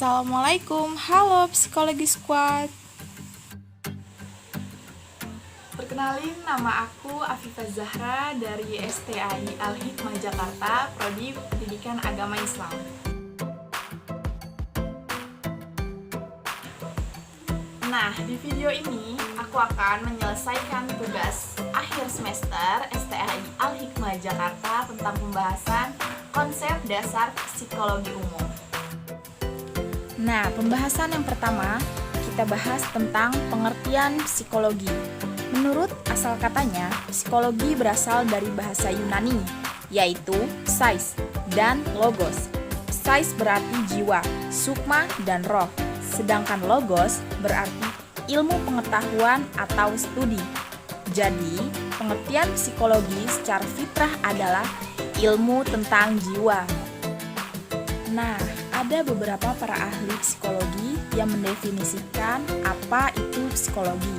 Assalamualaikum, halo Psikologi Squad. Perkenalin, nama aku Afifah Zahra dari STAI Al-Hikmah Jakarta, Prodi Pendidikan Agama Islam. Nah, di video ini aku akan menyelesaikan tugas akhir semester STAI Al-Hikmah Jakarta tentang pembahasan konsep dasar psikologi umum. Nah, pembahasan yang pertama kita bahas tentang pengertian psikologi. Menurut asal katanya, psikologi berasal dari bahasa Yunani, yaitu psais dan logos. Psais berarti jiwa, sukma dan roh, sedangkan logos berarti ilmu pengetahuan atau studi. Jadi, pengertian psikologi secara fitrah adalah ilmu tentang jiwa. Nah, ada beberapa para ahli psikologi yang mendefinisikan apa itu psikologi.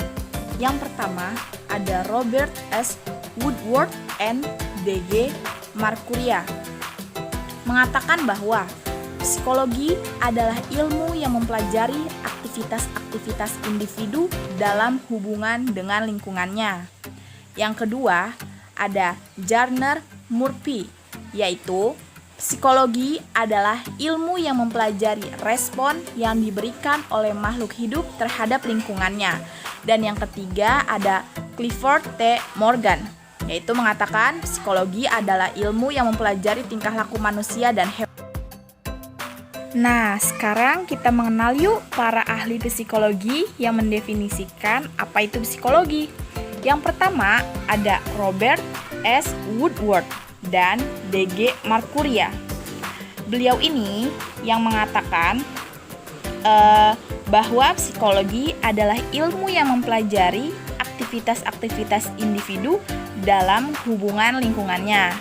Yang pertama, ada Robert S. Woodward and D.G. Marcuria mengatakan bahwa psikologi adalah ilmu yang mempelajari aktivitas-aktivitas individu dalam hubungan dengan lingkungannya. Yang kedua, ada Gardner Murphy, yaitu psikologi adalah ilmu yang mempelajari respon yang diberikan oleh makhluk hidup terhadap lingkungannya. Dan yang ketiga ada Clifford T. Morgan, yaitu mengatakan psikologi adalah ilmu yang mempelajari tingkah laku manusia dan hewan. Nah, sekarang kita mengenal yuk para ahli psikologi yang mendefinisikan apa itu psikologi. Yang pertama ada Robert S. Woodward dan D.G. Marcuria. Beliau ini yang mengatakan bahwa psikologi adalah ilmu yang mempelajari aktivitas-aktivitas individu dalam hubungan lingkungannya.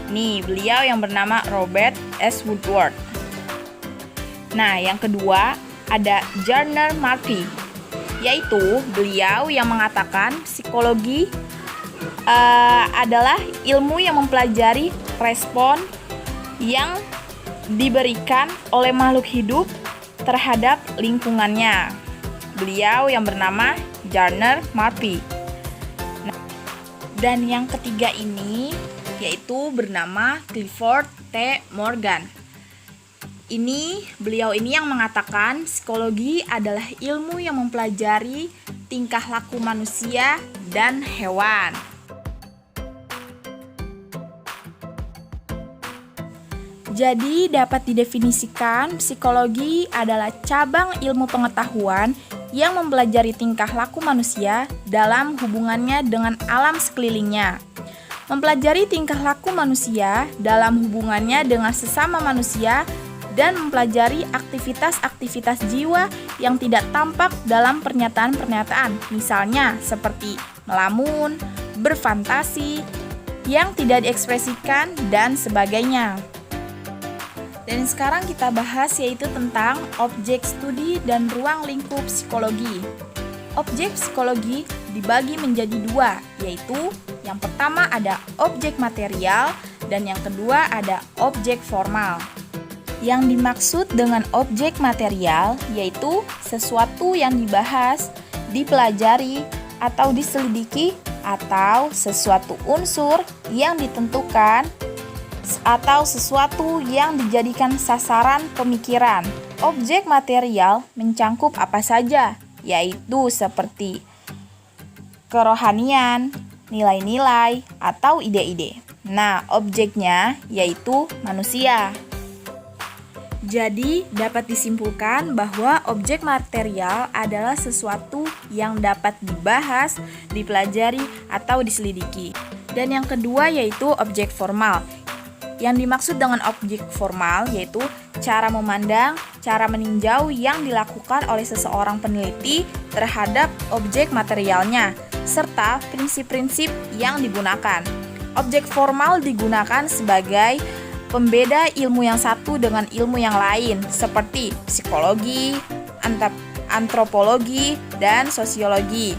Nih, beliau yang bernama Robert S. Woodward. Nah, yang kedua ada Gardner Murphy, yaitu beliau yang mengatakan psikologi adalah ilmu yang mempelajari respon yang diberikan oleh makhluk hidup terhadap lingkungannya. Beliau yang bernama Gardner Murphy. Nah, dan yang ketiga ini yaitu bernama Clifford T. Morgan. Beliau ini yang mengatakan psikologi adalah ilmu yang mempelajari tingkah laku manusia dan hewan. Jadi dapat didefinisikan psikologi adalah cabang ilmu pengetahuan yang mempelajari tingkah laku manusia dalam hubungannya dengan alam sekelilingnya. Mempelajari tingkah laku manusia dalam hubungannya dengan sesama manusia dan mempelajari aktivitas-aktivitas jiwa yang tidak tampak dalam pernyataan-pernyataan, misalnya seperti melamun, berfantasi, yang tidak diekspresikan, dan sebagainya. Dan sekarang kita bahas yaitu tentang objek studi dan ruang lingkup psikologi. Objek psikologi dibagi menjadi dua, yaitu yang pertama ada objek material dan yang kedua ada objek formal. Yang dimaksud dengan objek material yaitu sesuatu yang dibahas, dipelajari, atau diselidiki, atau sesuatu unsur yang ditentukan, atau sesuatu yang dijadikan sasaran pemikiran. Objek material mencangkup apa saja, yaitu seperti kerohanian, nilai-nilai, atau ide-ide. Nah, objeknya yaitu manusia. Jadi, dapat disimpulkan bahwa objek material adalah sesuatu yang dapat dibahas, dipelajari, atau diselidiki. Dan yang kedua yaitu objek formal. Yang dimaksud dengan objek formal yaitu cara memandang, cara meninjau yang dilakukan oleh seseorang peneliti terhadap objek materialnya, serta prinsip-prinsip yang digunakan. Objek formal digunakan sebagai pembeda ilmu yang satu dengan ilmu yang lain, seperti psikologi, antropologi, dan sosiologi.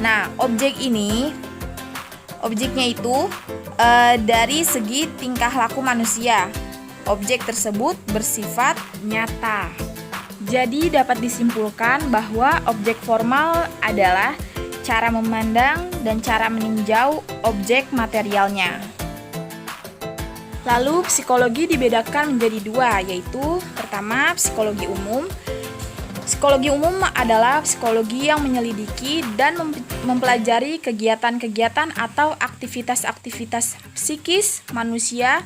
Nah, objeknya itu dari segi tingkah laku manusia. objek tersebut bersifat nyata. Jadi dapat disimpulkan bahwa objek formal adalah cara memandang dan cara meninjau objek materialnya. Lalu psikologi dibedakan menjadi dua, yaitu pertama psikologi umum. Psikologi umum adalah psikologi yang menyelidiki dan mempelajari kegiatan-kegiatan atau aktivitas-aktivitas psikis manusia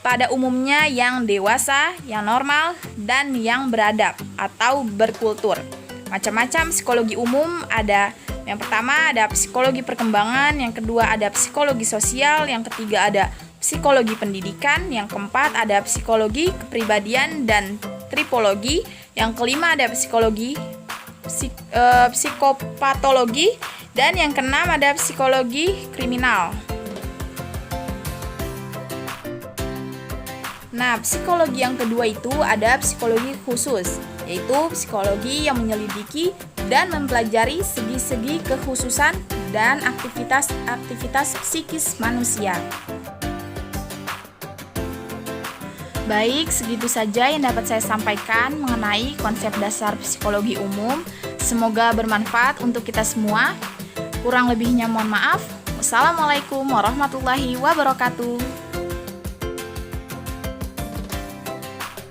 pada umumnya yang dewasa, yang normal, dan yang beradab atau berkultur. Macam-macam psikologi umum ada. Yang pertama ada psikologi perkembangan, yang kedua ada psikologi sosial, yang ketiga ada psikologi pendidikan, yang keempat ada psikologi kepribadian dan tripologi, yang kelima ada psikologi psikopatologi, dan yang keenam ada psikologi kriminal. Nah, psikologi yang kedua itu ada psikologi khusus, yaitu psikologi yang menyelidiki dan mempelajari segi-segi kekhususan dan aktivitas psikis manusia. Baik, segitu saja yang dapat saya sampaikan mengenai konsep dasar psikologi umum. Semoga bermanfaat untuk kita semua. Kurang lebihnya mohon maaf. Wassalamualaikum warahmatullahi wabarakatuh.